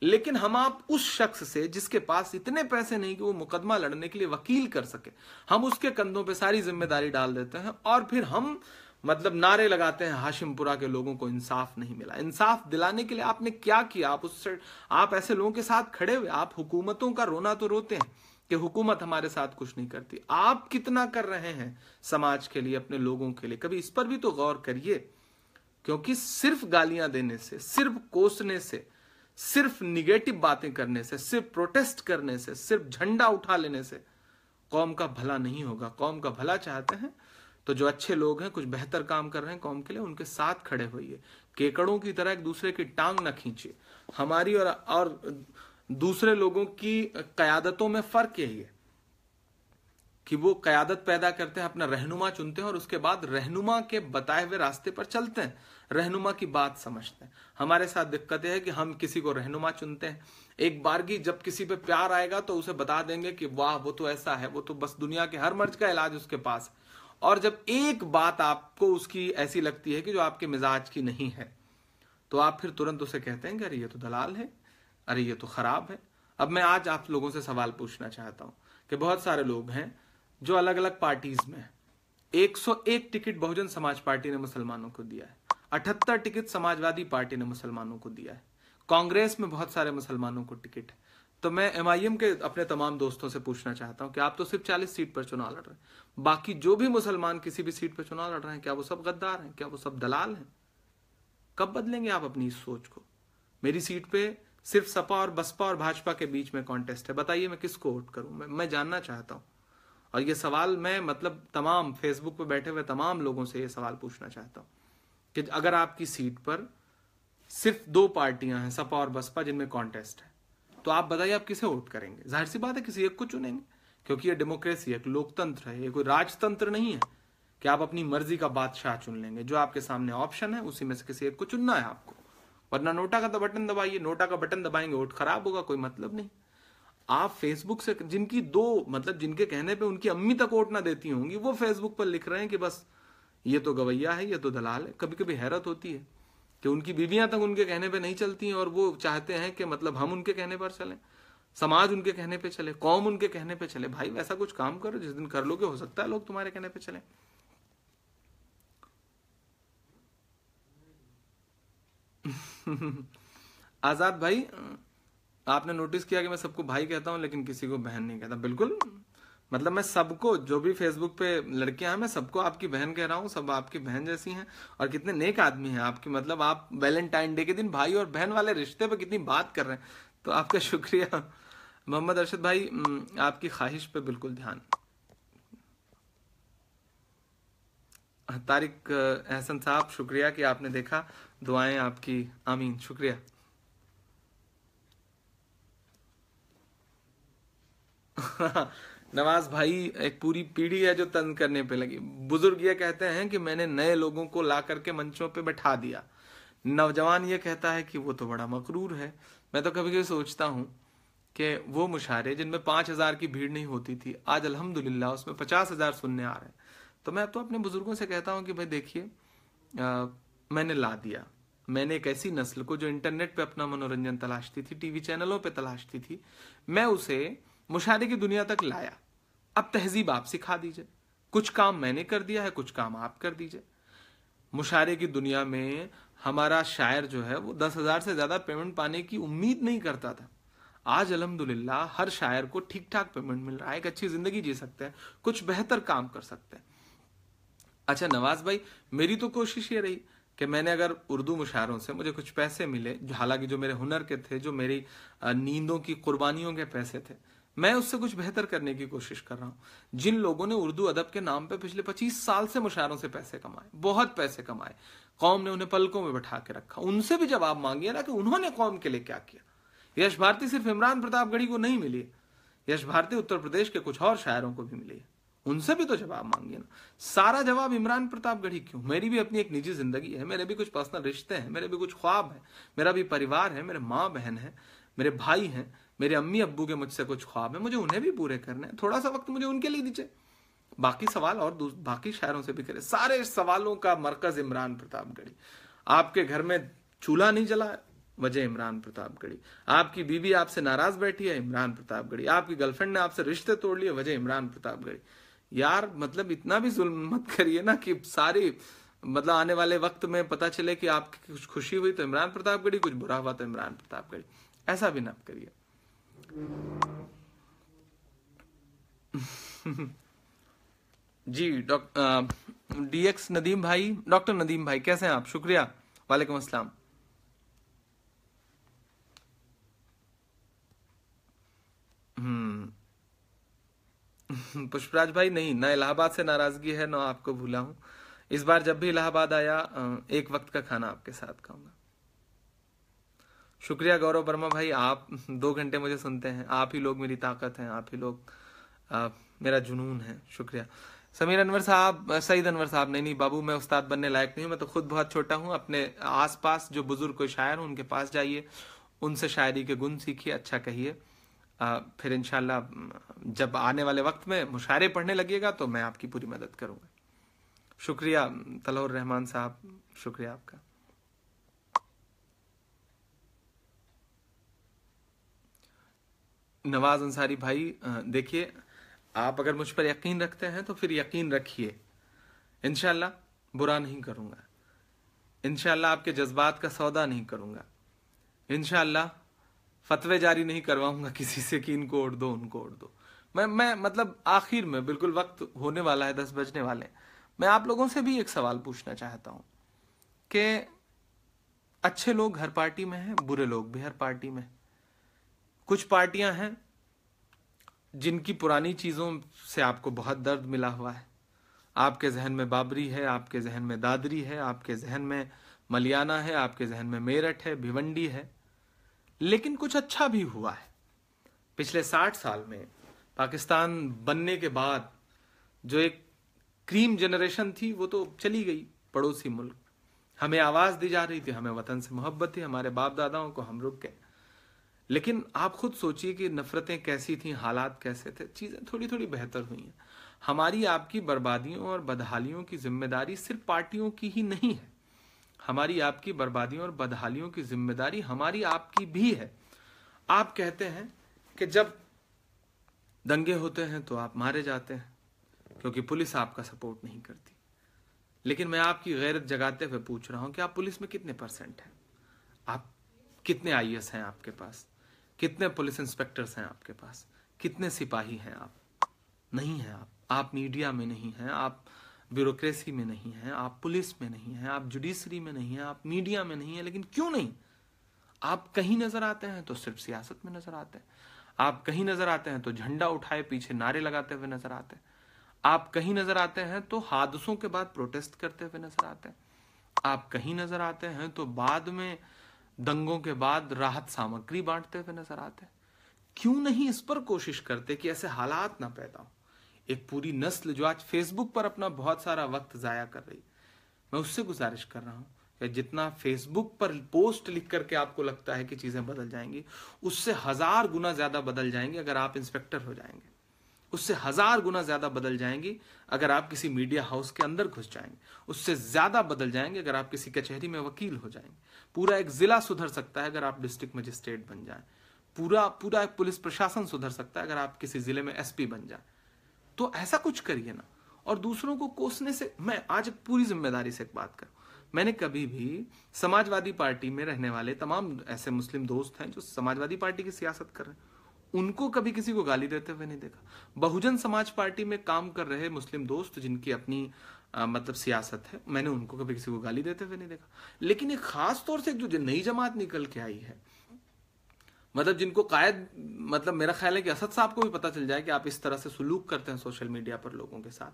लेकिन हम आप उस शख्स से जिसके पास इतने पैसे नहीं कि वो मुकदमा लड़ने के लिए वकील कर सके, हम उसके कंधों पे सारी जिम्मेदारी डाल देते हैं और फिर हम मतलब नारे लगाते हैं हाशिमपुरा के लोगों को इंसाफ नहीं मिला। इंसाफ दिलाने के लिए आपने क्या किया? आप उससे, आप ऐसे लोगों के साथ खड़े हुए, आप हुकूमतों का रोना तो रोते हैं कि हुकूमत हमारे साथ कुछ नहीं करती, आप कितना कर रहे हैं समाज के लिए, अपने लोगों के लिए? कभी इस पर भी तो गौर करिए। क्योंकि सिर्फ गालियां देने से, सिर्फ कोसने से, सिर्फ निगेटिव बातें करने से, सिर्फ प्रोटेस्ट करने से, सिर्फ झंडा उठा लेने से कौम का भला नहीं होगा। कौम का भला चाहते हैं तो जो अच्छे लोग हैं, कुछ बेहतर काम कर रहे हैं कौम के लिए, उनके साथ खड़े होइए। केकड़ों की तरह एक दूसरे की टांग न खींचिए। हमारी और दूसरे लोगों की कयादतों में फर्क यही है कि वो कयादत पैदा करते हैं, अपना रहनुमा चुनते हैं और उसके बाद रहनुमा के बताए हुए रास्ते पर चलते हैं, रहनुमा की बात समझते हैं। हमारे साथ दिक्कत है कि हम किसी को रहनुमा चुनते हैं, एक बारगी जब किसी पे प्यार आएगा तो उसे बता देंगे कि वाह वो तो ऐसा है, वो तो बस दुनिया के हर मर्ज का इलाज उसके पास है। और जब एक बात आपको उसकी ऐसी लगती है कि जो आपके मिजाज की नहीं है, तो आप फिर तुरंत उसे कहते हैं कि अरे ये तो दलाल है, अरे ये तो खराब है। अब मैं आज आप लोगों से सवाल पूछना चाहता हूं कि बहुत सारे लोग हैं जो अलग अलग पार्टीज में हैं। 101 टिकट बहुजन समाज पार्टी ने मुसलमानों को दिया है, 78 टिकट समाजवादी पार्टी ने मुसलमानों को दिया है, कांग्रेस में बहुत सारे मुसलमानों को टिकट है। तो मैं एमआईएम के अपने तमाम दोस्तों से पूछना चाहता हूं कि आप तो सिर्फ 40 सीट पर चुनाव लड़ रहे हैं, बाकी जो भी मुसलमान किसी भी सीट पर चुनाव लड़ रहे हैं, क्या वो सब गद्दार हैं? क्या वो सब दलाल हैं? कब बदलेंगे आप अपनी इस सोच को? मेरी सीट पे सिर्फ सपा और बसपा और भाजपा के बीच में कॉन्टेस्ट है, बताइए मैं किसको वोट करूं? मैं जानना चाहता हूं। और ये सवाल मैं मतलब तमाम फेसबुक पे बैठे हुए तमाम लोगों से ये सवाल पूछना चाहता हूं कि अगर आपकी सीट पर सिर्फ 2 पार्टियां हैं, सपा और बसपा, जिनमें कॉन्टेस्ट है, तो आप बताइए आप किसे वोट करेंगे? जाहिर सी बात है किसी एक को चुनेंगे, क्योंकि ये डेमोक्रेसी है, एक लोकतंत्र है, ये कोई राजतंत्र नहीं है कि आप अपनी मर्जी का बादशाह चुन लेंगे। जो आपके सामने ऑप्शन है उसी में से किसी एक को चुनना है आपको, वरना नोटा का तो बटन दबाइए। नोटा का बटन दबाएंगे वोट खराब होगा, कोई मतलब नहीं। आप फेसबुक से जिनकी 2 मतलब जिनके कहने पे उनकी अम्मी तक वोट ना देती होंगी, वो फेसबुक पर लिख रहे हैं कि बस ये तो गवैया है, ये तो दलाल है। कभी कभी हैरत होती है कि उनकी बीवियां तक उनके कहने पे नहीं चलती हैं और वो चाहते हैं कि मतलब हम उनके कहने पर चलें, समाज उनके कहने पे चले, कौम उनके कहने पे चले। भाई वैसा कुछ काम करो, जिस दिन कर लोगे हो सकता है लोग तुम्हारे कहने पे चले। आजाद भाई, आपने नोटिस किया कि मैं सबको भाई कहता हूं लेकिन किसी को बहन नहीं कहता। बिल्कुल, मतलब मैं सबको, जो भी फेसबुक पे लड़कियां हैं, मैं सबको आपकी बहन कह रहा हूं, सब आपकी बहन जैसी हैं। और कितने नेक आदमी हैं आपकी, मतलब आप वैलेंटाइन डे के दिन भाई और बहन वाले रिश्ते पे कितनी बात कर रहे हैं, तो आपका शुक्रिया। मोहम्मद अरशद भाई, आपकी ख्वाहिश पे बिल्कुल ध्यान। तारिक एहसन साहब, शुक्रिया कि आपने देखा, दुआएं आपकी, आमीन, शुक्रिया। नवाज भाई, एक पूरी पीढ़ी है जो तंज करने पे लगी। बुजुर्ग ये कहते हैं कि मैंने नए लोगों को ला करके मंचों पे बैठा दिया, नौजवान ये कहता है कि वो तो बड़ा मकरूर है। मैं तो कभी कभी सोचता हूँ कि वो मुशायरे जिनमें 5,000 की भीड़ नहीं होती थी, आज अल्हम्दुलिल्लाह उसमें 50,000 सुनने आ रहे हैं। तो मैं तो अपने बुजुर्गों से कहता हूँ कि भाई देखिए, मैंने ला दिया, मैंने एक ऐसी नस्ल को जो इंटरनेट पे अपना मनोरंजन तलाशती थी, टीवी चैनलों पे तलाशती थी, मैं उसे मुशायरे की दुनिया तक लाया। अब तहजीब आप सिखा दीजिए, कुछ काम मैंने कर दिया है, कुछ काम आप कर दीजिए। मुशायरे की दुनिया में हमारा शायर जो है वो 10,000 से ज्यादा पेमेंट पाने की उम्मीद नहीं करता था। आज अल्हम्दुलिल्लाह हर शायर को ठीक ठाक पेमेंट मिल रहा है, एक अच्छी जिंदगी जी सकते हैं, कुछ बेहतर काम कर सकते हैं। अच्छा नवाज भाई, मेरी तो कोशिश ये रही कि मैंने अगर उर्दू मुशायरों से मुझे कुछ पैसे मिले, हालांकि जो मेरे हुनर के थे, जो मेरी नींदों की कुर्बानियों के पैसे थे, मैं उससे कुछ बेहतर करने की कोशिश कर रहा हूं। जिन लोगों ने उर्दू अदब के नाम पे पिछले 25 साल से मुशायरों से पैसे कमाए, बहुत पैसे कमाए, कौम ने उन्हें पलकों में बैठा के रखा, उनसे भी जवाब मांगिए ना कि उन्होंने कौम के लिए क्या किया। यश भारती सिर्फ इमरान प्रतापगढ़ी को नहीं मिली, यश भारती उत्तर प्रदेश के कुछ और शायरों को भी मिली है, उनसे भी तो जवाब मांगिए ना। सारा जवाब इमरान प्रतापगढ़ी क्यों? मेरी भी अपनी एक निजी जिंदगी है, मेरे भी कुछ पर्सनल रिश्ते हैं, मेरे भी कुछ ख्वाब है, मेरा भी परिवार है, मेरे माँ बहन है, मेरे भाई हैं, मेरे अम्मी अब्बू के मुझसे कुछ ख्वाब है, मुझे उन्हें भी पूरे करने हैं। थोड़ा सा वक्त मुझे उनके लिए दीजिए, बाकी सवाल और बाकी शायरों से भी करे। सारे सवालों का मरकज इमरान प्रतापगढ़ी। आपके घर में चूल्हा नहीं जला, वजह इमरान प्रतापगढ़ी। आपकी बीबी आपसे नाराज बैठी है, इमरान प्रतापगढ़ी। आपकी गर्लफ्रेंड ने आपसे रिश्ते तोड़ लिए, वजह इमरान प्रतापगढ़ी। यार मतलब इतना भी जुल्म मत करिए ना कि सारी मतलब आने वाले वक्त में पता चले कि आपकी कुछ खुशी हुई तो इमरान प्रतापगढ़ी, कुछ बुरा हुआ तो इमरान प्रतापगढ़ी। ऐसा भी ना करिए। जी डीएक्स नदीम भाई, डॉक्टर नदीम भाई कैसे हैं आप? शुक्रिया, वालेकुम अस्सलाम। पुष्पराज भाई नहीं, ना इलाहाबाद से नाराजगी है ना आपको भूला हूं। इस बार जब भी इलाहाबाद आया एक वक्त का खाना आपके साथ खाऊंगा। शुक्रिया गौरव वर्मा भाई, आप 2 घंटे मुझे सुनते हैं। आप ही लोग मेरी ताकत हैं, आप ही लोग मेरा जुनून है। शुक्रिया। समीर अनवर साहब, सईद अनवर साहब, नहीं नहीं बाबू, मैं उस्ताद बनने लायक नहीं हूं, मैं तो खुद बहुत छोटा हूं। अपने आसपास जो बुजुर्ग कोई शायर हूं उनके पास जाइए, उनसे शायरी के गुण सीखिए, अच्छा कहिए। फिर इंशाल्लाह जब आने वाले वक्त में मुशायरे पढ़ने लगिएगा तो मैं आपकी पूरी मदद करूंगा। शुक्रिया तलौर रहमान साहब, शुक्रिया आपका। नवाज अंसारी भाई, देखिए आप अगर मुझ पर यकीन रखते हैं तो फिर यकीन रखिए, इंशाल्लाह बुरा नहीं करूंगा, इंशाल्लाह आपके जज्बात का सौदा नहीं करूंगा, इंशाल्लाह फतवे जारी नहीं करवाऊंगा किसी से कि इनको ओढ़ दो उनको ओढ़ दो। मैं मतलब आखिर में बिल्कुल वक्त होने वाला है, 10 बजने वाले, मैं आप लोगों से भी एक सवाल पूछना चाहता हूं कि अच्छे लोग हर पार्टी में हैं, बुरे लोग भी हर पार्टी में। कुछ पार्टियां हैं जिनकी पुरानी चीजों से आपको बहुत दर्द मिला हुआ है। आपके जहन में बाबरी है, आपके जहन में दादरी है, आपके जहन में मलियाना है, आपके जहन में मेरठ है, भिवंडी है। लेकिन कुछ अच्छा भी हुआ है। पिछले 60 साल में पाकिस्तान बनने के बाद जो एक क्रीम जनरेशन थी वो तो चली गई पड़ोसी मुल्क। हमें आवाज दी जा रही थी, हमें वतन से मोहब्बत थी, हमारे बाप दादाओं को हम रुक गए। लेकिन आप खुद सोचिए कि नफरतें कैसी थी, हालात कैसे थे, चीजें थोड़ी थोड़ी बेहतर हुई हैं। हमारी आपकी बर्बादियों और बदहालियों की जिम्मेदारी सिर्फ पार्टियों की ही नहीं है, हमारी आपकी बर्बादियों और बदहालियों की जिम्मेदारी हमारी आपकी भी है। आप कहते हैं कि जब दंगे होते हैं तो आप मारे जाते हैं क्योंकि पुलिस आपका सपोर्ट नहीं करती। लेकिन मैं आपकी गैरत जगाते हुए पूछ रहा हूं कि आप पुलिस में कितने परसेंट हैं? आप कितने आईएएस हैं आपके पास? कितने पुलिस इंस्पेक्टर्स हैं आपके पास? कितने सिपाही हैं आप? नहीं है आप मीडिया में नहीं हैं, आप ब्यूरोक्रेसी में नहीं हैं, आप पुलिस में नहीं हैं, आप जुडिशरी में नहीं हैं, आप मीडिया में नहीं हैं। लेकिन क्यों नहीं? आप कहीं नजर आते हैं तो सिर्फ सियासत में नजर आते हैं, आप कहीं नजर आते हैं तो झंडा उठाए पीछे नारे लगाते हुए नजर आते हैं, आप कहीं नजर आते हैं तो हादसों के बाद प्रोटेस्ट करते हुए नजर आते हैं, आप कहीं नजर आते हैं तो बाद में दंगों के बाद राहत सामग्री बांटते हुए नजर आते हैं। क्यों नहीं इस पर कोशिश करते कि ऐसे हालात ना पैदा हो? एक पूरी नस्ल जो आज फेसबुक पर अपना बहुत सारा वक्त जाया कर रही, मैं उससे गुजारिश कर रहा हूं कि जितना फेसबुक पर पोस्ट लिख करके आपको लगता है कि चीजें बदल जाएंगी, उससे 1000 गुना ज्यादा बदल जाएंगे अगर आप इंस्पेक्टर हो जाएंगे, उससे 1000 गुना ज्यादा बदल जाएंगी अगर आप किसी मीडिया हाउस के अंदर घुस जाएंगे, उससे ज्यादा बदल जाएंगे अगर आप किसी कचहरी में वकील हो जाएंगे। पूरा एक जिला सुधर सकता है अगर आप डिस्ट्रिक्ट मजिस्ट्रेट बन जाएं। पूरा एक पुलिस प्रशासन सुधर सकता है अगर आप किसी जिले में एसपी बन जाए। तो ऐसा कुछ करिए ना। और दूसरों को कोसने से, मैं आज पूरी जिम्मेदारी से एक बात करूं, मैंने कभी भी समाजवादी पार्टी में रहने वाले तमाम ऐसे मुस्लिम दोस्त हैं जो समाजवादी पार्टी की सियासत कर रहे हैं, उनको कभी किसी को गाली देते हुए नहीं देखा। बहुजन समाज पार्टी में काम कर रहे मुस्लिम दोस्त जिनकी अपनी मतलब सियासत है, मैंने उनको कभी किसी को गाली देते हुए नहीं देखा। लेकिन एक खास तौर से जो नई जमात निकल के आई है, मतलब जिनको कायद, मतलब मेरा ख्याल है कि असद साहब को भी पता चल जाए कि आप इस तरह से सुलूक करते हैं सोशल मीडिया पर लोगों के साथ,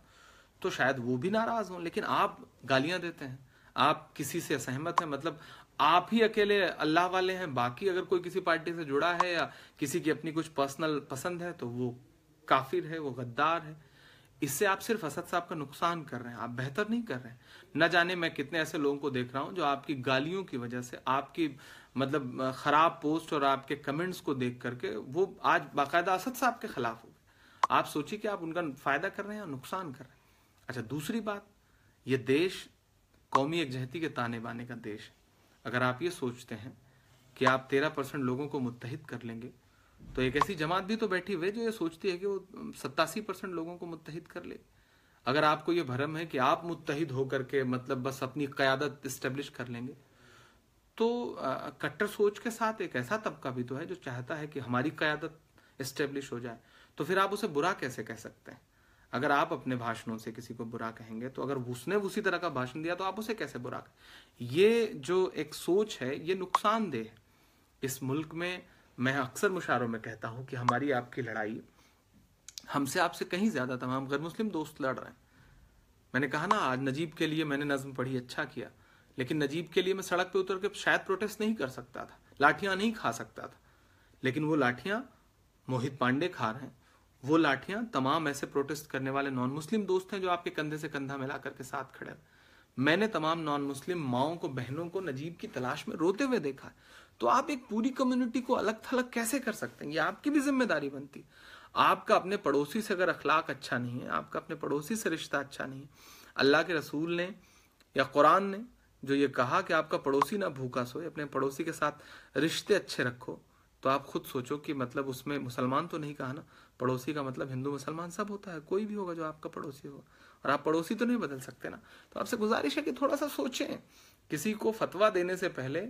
तो शायद वो भी नाराज हों। लेकिन आप गालियां देते हैं, आप किसी से असहमत हैं, मतलब आप ही अकेले अल्लाह वाले हैं, बाकी अगर कोई किसी पार्टी से जुड़ा है या किसी की अपनी कुछ पर्सनल पसंद है तो वो काफिर है, वो गद्दार है। इससे आप सिर्फ असद साहब का नुकसान कर रहे हैं, आप बेहतर नहीं कर रहे हैं। न जाने मैं कितने ऐसे लोगों को देख रहा हूं जो आपकी गालियों की वजह से, आपकी मतलब खराब पोस्ट और आपके कमेंट्स को देख करके वो आज बाकायदा असद साहब के खिलाफ हो गए। आप सोचिए कि आप उनका फायदा कर रहे हैं या नुकसान कर रहे हैं। अच्छा, दूसरी बात, ये देश कौमी एकजहती के ताने बाने का देश है। अगर आप ये सोचते हैं कि आप 13% लोगों को मुत्तहिद कर लेंगे, तो एक ऐसी जमात भी तो बैठी हुई है जो ये सोचती है कि वो 87% लोगों को मुत्तहिद कर ले। अगर आपको ये भरम है कि आप मुत्तहिद होकर के मतलब बस अपनी क़यादत इस्टेब्लिश कर लेंगे, तो कट्टर सोच के साथ एक ऐसा तबका भी तो है जो चाहता है कि हमारी क़यादत इस्टेब्लिश हो जाए। तो फिर आप उसे बुरा कैसे कह सकते हैं? अगर आप अपने भाषणों से किसी को बुरा कहेंगे, तो अगर उसने उसी तरह का भाषण दिया तो आप उसे कैसे बुरा कहें? ये जो एक सोच है ये नुकसानदेह है। इस मुल्क में मैं अक्सर मुशारों में कहता हूं कि हमारी आपकी लड़ाई हमसे आपसे कहीं ज्यादा तमाम गैर मुस्लिम दोस्त लड़ रहे हैं। मैंने कहा ना, आज नजीब के लिए मैंने नज्म पढ़ी, अच्छा किया, लेकिन नजीब के लिए मैं सड़क पे उतर के शायद प्रोटेस्ट नहीं कर सकता था, लाठियां नहीं खा सकता था, लेकिन वो लाठियां मोहित पांडे खा रहे हैं। वो लाठियां तमाम ऐसे प्रोटेस्ट करने वाले नॉन मुस्लिम दोस्त हैं जो आपके कंधे से कंधा मिला करके साथ खड़े हैं। मैंने तमाम नॉन मुस्लिम माओं को, बहनों को नजीब की तलाश में रोते हुए देखा है। तो आप एक पूरी कम्युनिटी को अलग थलग कैसे कर सकते हैं? ये आपकी भी जिम्मेदारी बनती है। आपका अपने पड़ोसी से अगर अखलाक अच्छा नहीं है, आपका अपने पड़ोसी से रिश्ता अच्छा नहीं है, अल्लाह के रसूल ने या कुरान ने जो ये कहा कि आपका पड़ोसी ना भूखा सोए, अपने पड़ोसी के साथ रिश्ते अच्छे रखो, तो आप खुद सोचो कि मतलब उसमें मुसलमान तो नहीं कहा ना, पड़ोसी का मतलब हिंदू मुसलमान सब होता है, कोई भी होगा जो आपका पड़ोसी होगा, और आप पड़ोसी तो नहीं बदल सकते ना। तो आपसे गुजारिश है कि थोड़ा सा सोचें, किसी को फतवा देने से पहले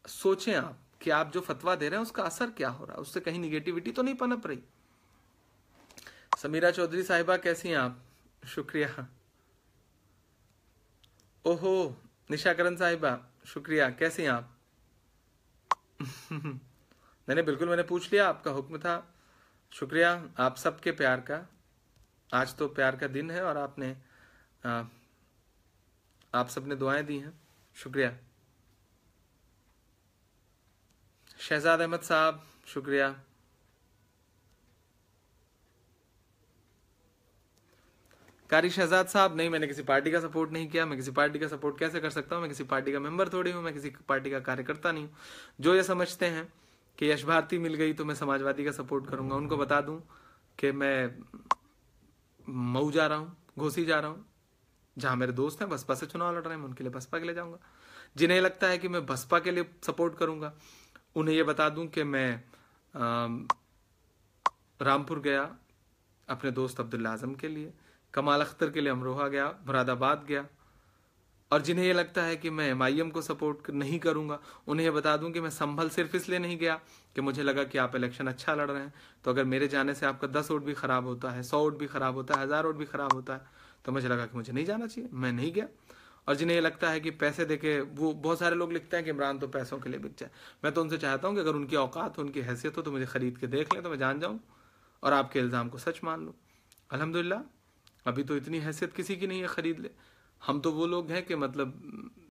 सोचें आप कि आप जो फतवा दे रहे हैं उसका असर क्या हो रहा है, उससे कहीं निगेटिविटी तो नहीं पनप रही। समीरा चौधरी साहिबा कैसी हैं आप? शुक्रिया। ओहो, निशाकरण साहिबा शुक्रिया, कैसी हैं आप? मैंने पूछ लिया, आपका हुक्म था। शुक्रिया आप सबके प्यार का। आज तो प्यार का दिन है और आपने आप सबने दुआएं दी हैं, शुक्रिया। शहजाद अहमद साहब शुक्रिया। कारी शहजाद साहब, नहीं, मैंने किसी पार्टी का सपोर्ट नहीं किया। मैं किसी पार्टी का सपोर्ट कैसे कर सकता हूं? मैं किसी पार्टी का मेंबर थोड़ी हूं, मैं किसी पार्टी का कार्यकर्ता नहीं हूं। जो ये समझते हैं कि यश भारती मिल गई तो मैं समाजवादी का सपोर्ट करूंगा, उनको बता दूं कि मैं मऊ जा रहा हूँ, घोसी जा रहा हूँ, जहां मेरे दोस्त हैं बसपा से चुनाव लड़ रहे हैं, मैं उनके लिए बसपा के लिए जाऊंगा। जिन्हें लगता है कि मैं बसपा के लिए सपोर्ट करूंगा, उन्हें यह बता दूं कि मैं रामपुर गया अपने दोस्त अब्दुल्ला आजम के लिए, कमाल अख्तर के लिए अमरोहा गया, मुरादाबाद गया। और जिन्हें यह लगता है कि मैं MIM को सपोर्ट नहीं करूंगा, उन्हें यह बता दूं कि मैं संभल सिर्फ इसलिए नहीं गया कि मुझे लगा कि आप इलेक्शन अच्छा लड़ रहे हैं, तो अगर मेरे जाने से आपका 10 वोट भी खराब होता है, 100 वोट भी खराब होता है, 1000 वोट भी खराब होता है, तो मुझे लगा कि मुझे नहीं जाना चाहिए, मैं नहीं गया। और जिन्हें ये लगता है कि पैसे देके, वो बहुत सारे लोग लिखते हैं कि इमरान तो पैसों के लिए बिक जाए, मैं तो उनसे चाहता हूं कि अगर उनकी औकात हो, उनकी हैसियत हो, तो मुझे खरीद के देख लें, तो मैं जान जाऊं और आपके इल्ज़ाम को सच मान लो। अल्हम्दुलिल्लाह अभी तो इतनी हैसियत किसी की नहीं है खरीद ले। हम तो वो लोग हैं कि मतलब